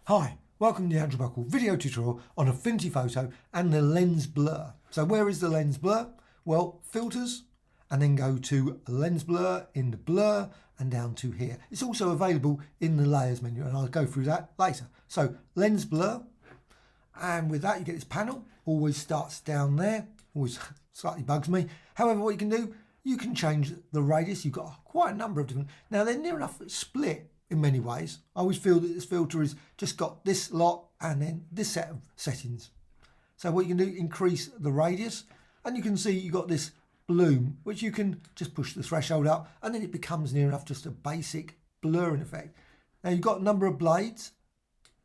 Hi, welcome to the Andrew Buckle video tutorial on Affinity Photo and the lens blur. So where is the lens blur? Well, filters, and then go to lens blur in the blur and down to here. It's also available in the layers menu and I'll go through that later. So lens blur, and with that you get this panel, always starts down there, always slightly bugs me. However, what you can do, you can change the radius. You've got quite a number of different, now they're near enough split in many ways. I always feel that this filter is just got this lot and then this set of settings. So what you can do, increase the radius, and you can see you've got this bloom, which you can just push the threshold up and then it becomes near enough just a basic blurring effect. Now you've got a number of blades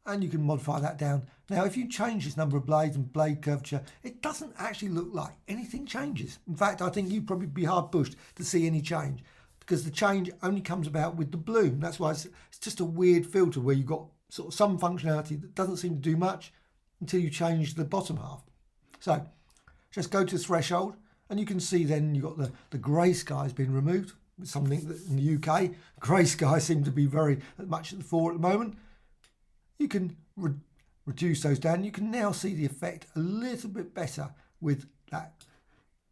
and you can modify that down. Now if you change this number of blades and blade curvature, it doesn't actually look like anything changes. In fact, I think you'd probably be hard pushed to see any change, because the change only comes about with the bloom. That's why it's just a weird filter where you've got sort of some functionality that doesn't seem to do much until you change the bottom half. So just go to threshold and you can see then you've got the grey skies being removed. It's something that in the UK, grey skies seem to be very much at the fore at the moment. You can reduce those down. You can now see the effect a little bit better with that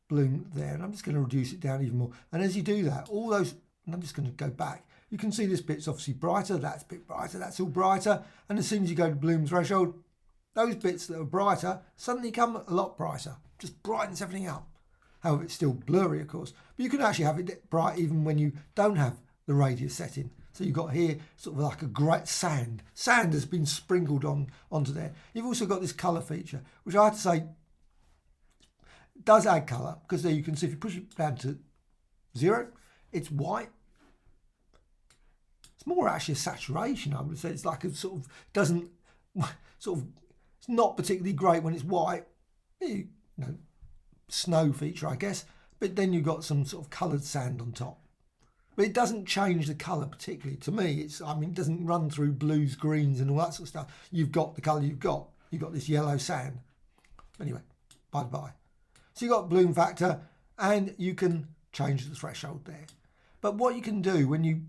bloom there, and I'm just going to reduce it down even more. And as you do that, all those, and I'm just going to go back, you can see this bit's obviously brighter, that's a bit brighter, that's all brighter, and as soon as you go to bloom threshold, those bits that are brighter suddenly come a lot brighter, just brightens everything up. However, it's still blurry, of course, but you can actually have it bright even when you don't have the radius setting. So you've got here sort of like a great sand has been sprinkled onto there. You've also got this colour feature, which I have to say does add colour, because there you can see if you push it down to 0, it's white. It's more actually a saturation, I would say. It's like a sort of doesn't sort of, it's not particularly great when it's white. You know, snow feature, I guess. But then you've got some sort of coloured sand on top. But it doesn't change the colour particularly. To me, it doesn't run through blues, greens, and all that sort of stuff. You've got the colour you've got. You've got this yellow sand. Anyway, by the by. So you've got bloom factor and you can change the threshold there. But what you can do when you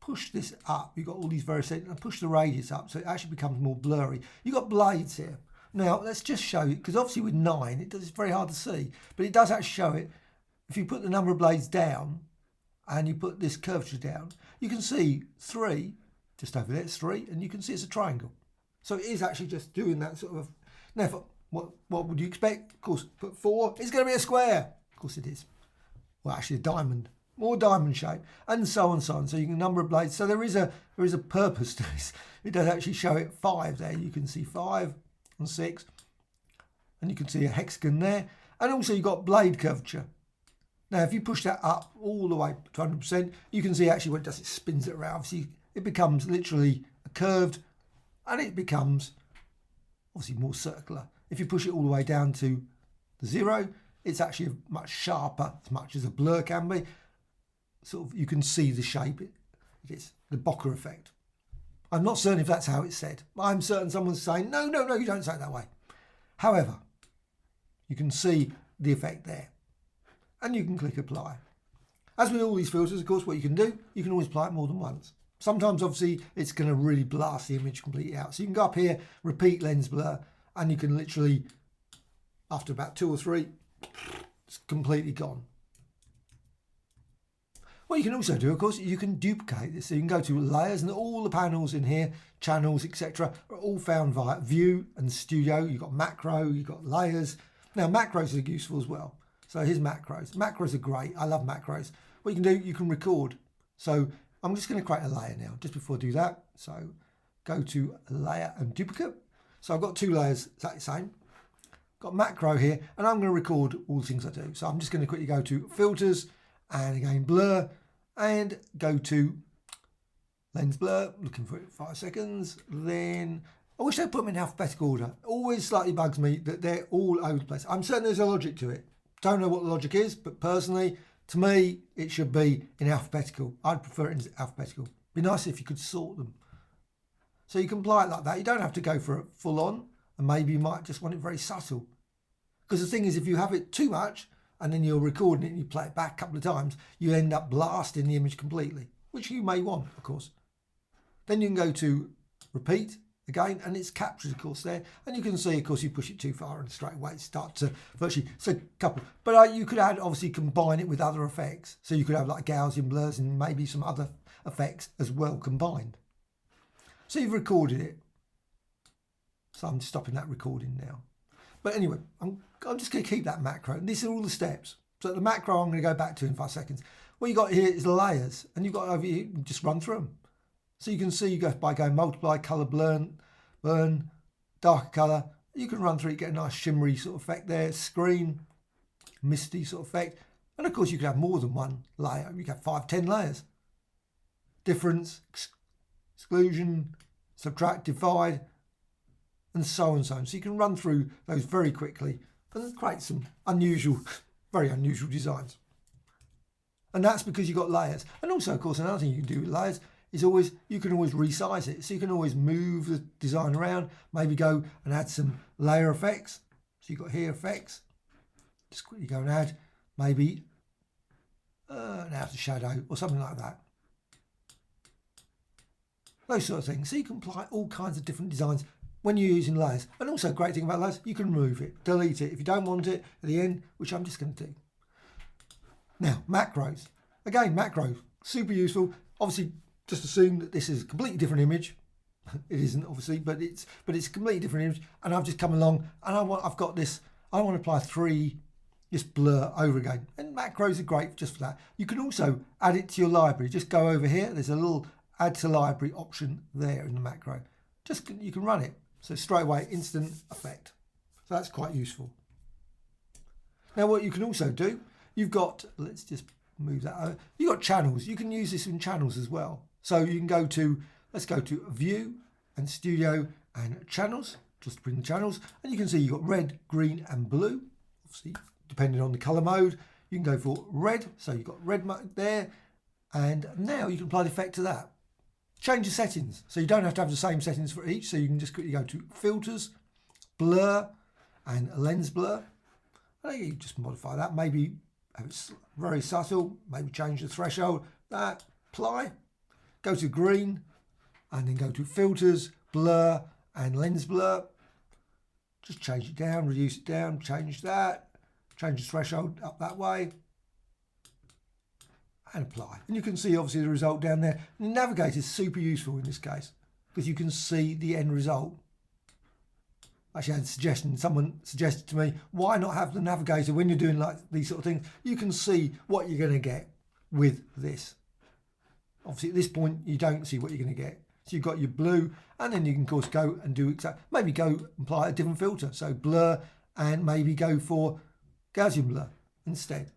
push this up, you've got all these various settings, and push the radius up so it actually becomes more blurry. You've got blades here. Now let's just show you, because obviously with 9 it's very hard to see, but it does actually show it. If you put the number of blades down and you put this curvature down, you can see 3, just over there, it's 3, and you can see it's a triangle. So it is actually just doing that sort of. Now, what would you expect? Of course, put 4, it's going to be a square. Of course it is. Well, actually a diamond, more diamond shape, and so on, so on. So you can number of blades. So there is a purpose to this. It does actually show it 5 there. You can see 5 and 6, and you can see a hexagon there. And also you've got blade curvature. Now, if you push that up all the way to 100%, you can see actually what it does, it spins it around. See, it becomes literally curved, and it becomes obviously more circular. If you push it all the way down to the 0, it's actually much sharper, as much as a blur can be. Sort of, you can see the shape. It is the bokeh effect. I'm not certain if that's how it's said. I'm certain someone's saying, no, you don't say it that way. However, you can see the effect there. And you can click apply. As with all these filters, of course, what you can do, you can always apply it more than once. Sometimes, obviously, it's going to really blast the image completely out. So you can go up here, repeat lens blur, and you can literally, after about 2 or 3, it's completely gone. What you can also do, of course, you can duplicate this. So you can go to layers, and all the panels in here, channels, etc., are all found via view and studio. You've got macro, you've got layers. Now, macros are useful as well. So here's macros. Macros are great. I love macros. What you can do, you can record. So I'm just going to create a layer now, just before I do that. So go to layer and duplicate. So I've got 2 layers exactly the same. Got macro here, and I'm going to record all the things I do. So I'm just going to quickly go to filters, and again blur, and go to lens blur, looking for it 5 seconds. Then I wish they'd put them in alphabetical order. Always slightly bugs me that they're all over the place. I'm certain there's a logic to it. Don't know what the logic is, but personally, to me, it should be in alphabetical. I'd prefer it in alphabetical. Be nice if you could sort them. So you can apply it like that. You don't have to go for it full on, and maybe you might just want it very subtle. Because the thing is, if you have it too much, and then you're recording it and you play it back a couple of times, you end up blasting the image completely, which you may want, of course. Then you can go to repeat, again, and it's captured, of course, there. And you can see, of course, you push it too far and straight away it starts to virtually, so couple. But you could add, obviously, combine it with other effects. So you could have like Gaussian blurs and maybe some other effects as well combined. So you've recorded it. So I'm stopping that recording now. But anyway, I'm just going to keep that macro. And these are all the steps. So the macro I'm going to go back to in 5 seconds. What you got here is the layers. And you've got over here, just run through them. So you can see you go by going multiply, colour, burn, darker colour. You can run through it, get a nice shimmery sort of effect there. Screen, misty sort of effect. And of course you could have more than one layer. You could have 5, 10 layers. Difference, exclusion, subtract, divide, and so on and so on. So you can run through those very quickly and create some unusual, very unusual designs. And that's because you've got layers. And also, of course, another thing you can do with layers is you can always resize it. So you can always move the design around, maybe go and add some layer effects. So you've got here effects. Just quickly go and add maybe an outer shadow or something like that. Those sort of things. So you can apply all kinds of different designs when you're using layers. And also, a great thing about layers, you can remove it, delete it if you don't want it at the end, which I'm just going to do. Now, macros. Again, macros, super useful. Obviously, just assume that this is a completely different image. It isn't, obviously, but it's a completely different image. And I've just come along and I've got this. I want to apply this blur over again. And macros are great just for that. You can also add it to your library. Just go over here. There's a little add to library option there in the macro. You can run it. So straight away, instant effect. So that's quite useful. Now, what you can also do, you've got, let's just move that over. You've got channels. You can use this in channels as well. So you can go to, let's go to View and Studio and Channels, just to bring the channels. And you can see you've got red, green and blue. Obviously, depending on the color mode, you can go for red. So you've got red mode there. And now you can apply the effect to that. Change the settings. So you don't have to have the same settings for each. So you can just quickly go to Filters, Blur and Lens Blur. And you just modify that. Maybe it's very subtle. Maybe change the threshold. That, apply. Go to green and then go to Filters, Blur and Lens Blur. Just change it down, reduce it down, change that. Change the threshold up that way. And apply. And you can see obviously the result down there. And the navigator is super useful in this case because you can see the end result. Actually, I had a suggestion. Someone suggested to me, why not have the navigator when you're doing like these sort of things? You can see what you're going to get with this. Obviously, at this point, you don't see what you're going to get. So you've got your blue, and then you can, of course, go and do maybe go apply a different filter. So blur, and maybe go for Gaussian blur instead.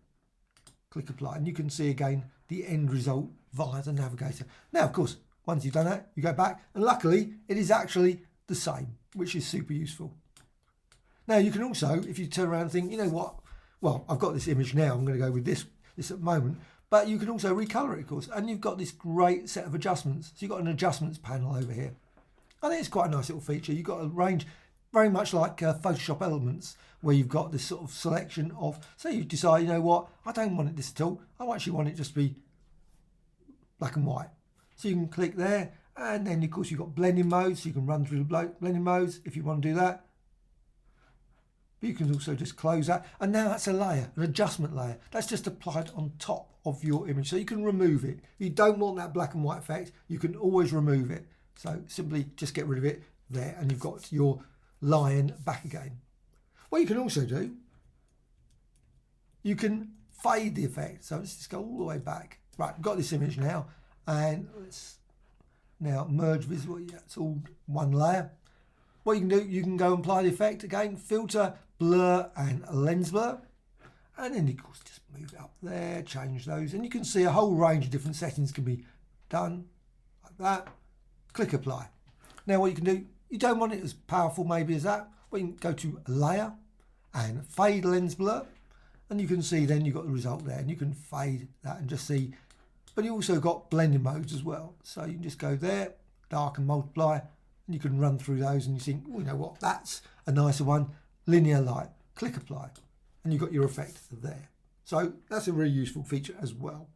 Click apply, and you can see again the end result via the navigator. Now, of course, once you've done that, you go back, and luckily, it is actually the same, which is super useful. Now, you can also, if you turn around and think, you know what, well, I've got this image now, I'm going to go with this at the moment, but you can also recolor it, of course, and you've got this great set of adjustments. So you've got an adjustments panel over here. I think it's quite a nice little feature. You've got a range, very much like Photoshop Elements, where you've got this sort of selection of, say you decide, you know what, I don't want it this at all. I actually want it just to be black and white. So you can click there, and then of course you've got blending modes, so you can run through the blending modes if you want to do that. But you can also just close that, and now that's a layer, an adjustment layer. That's just applied on top of your image, so you can remove it. If you don't want that black and white effect, you can always remove it. So simply just get rid of it there, and you've got your lion back again. What you can also do, you can fade the effect. So let's just go all the way back. Right, I've got this image now, and let's now merge visible. Yeah, it's all one layer. What you can do, you can go and apply the effect again, filter, blur and lens blur. And then, of course, just move it up there, change those. And you can see a whole range of different settings can be done like that. Click apply. Now, what you can do, you don't want it as powerful maybe as that. Well, you can go to layer and fade lens blur. And you can see then you've got the result there. And you can fade that and just see. But you also got blending modes as well. So you can just go there, dark and multiply. And you can run through those and you think, well, you know what, that's a nicer one. Linear light. Click apply. And you've got your effect there. So that's a really useful feature as well.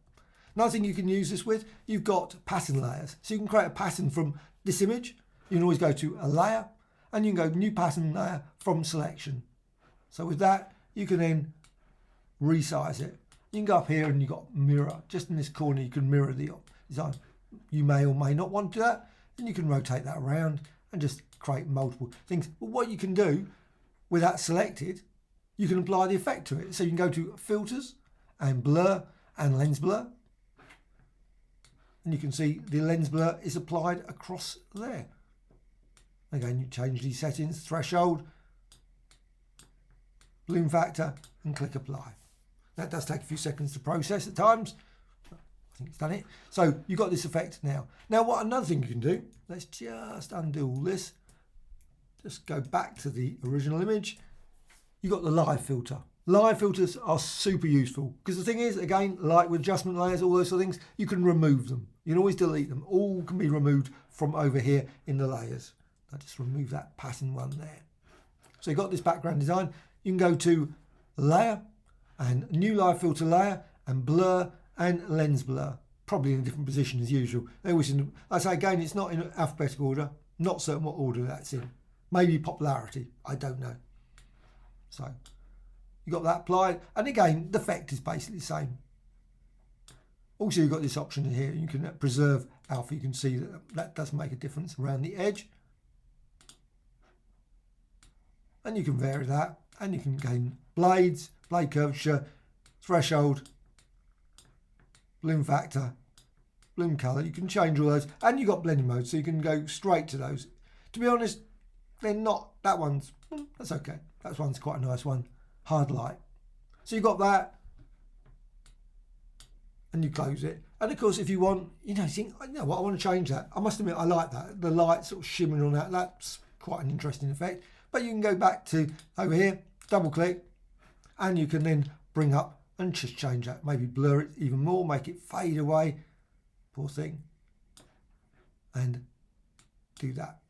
Another thing you can use this with, you've got pattern layers. So you can create a pattern from this image, you can always go to a layer and you can go new pattern layer from selection. So with that, you can then resize it. You can go up here and you've got mirror. Just in this corner, you can mirror the design. You may or may not want to do that. And you can rotate that around and just create multiple things. But what you can do with that selected, you can apply the effect to it. So you can go to filters and blur and lens blur. And you can see the lens blur is applied across there. Again, you change these settings, threshold, bloom factor, and click apply. That does take a few seconds to process at times. I think it's done it. So you've got this effect now. Now what another thing you can do, let's just undo all this. Just go back to the original image. You've got the live filter. Live filters are super useful because the thing is, again, like with adjustment layers, all those sort of things, you can remove them. You can always delete them. All can be removed from over here in the layers. I'll just remove that pattern one there. So you've got this background design. You can go to layer and new live filter layer and blur and lens blur. Probably in a different position as usual. I say again, it's not in alphabetical order. Not certain what order that's in. Maybe popularity. I don't know. So you got that applied. And again, the effect is basically the same. Also, you've got this option here. You can preserve alpha. You can see that does make a difference around the edge. And you can vary that. And you can gain blades, blade curvature, threshold, bloom factor, bloom color. You can change all those. And you've got blending mode, so you can go straight to those. To be honest, they're not, that one's, that's okay. That one's quite a nice one. Hard light. So you've got that. And you close it. And of course, if you want, you think, you know what, I want to change that. I must admit, I like that. The light sort of shimmering on that. That's quite an interesting effect. But you can go back to over here, double click, and you can then bring up and just change that. Maybe blur it even more, make it fade away. Poor thing. And do that.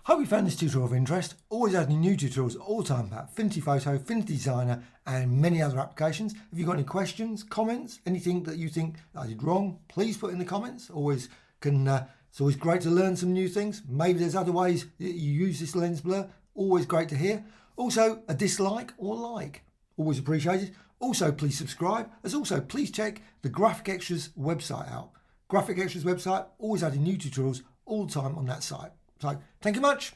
Hope you found this tutorial of interest. Always adding new tutorials all the time about Affinity Photo, Affinity Designer and many other applications. If you've got any questions, comments, anything that you think I did wrong, please put in the comments. It's always great to learn some new things. Maybe there's other ways that you use this lens blur. Always great to hear. Also, a dislike or like. Always appreciated. Also, please subscribe. As also, please check the Graphicxtras website out. Graphicxtras website, always adding new tutorials all the time on that site. So, thank you much.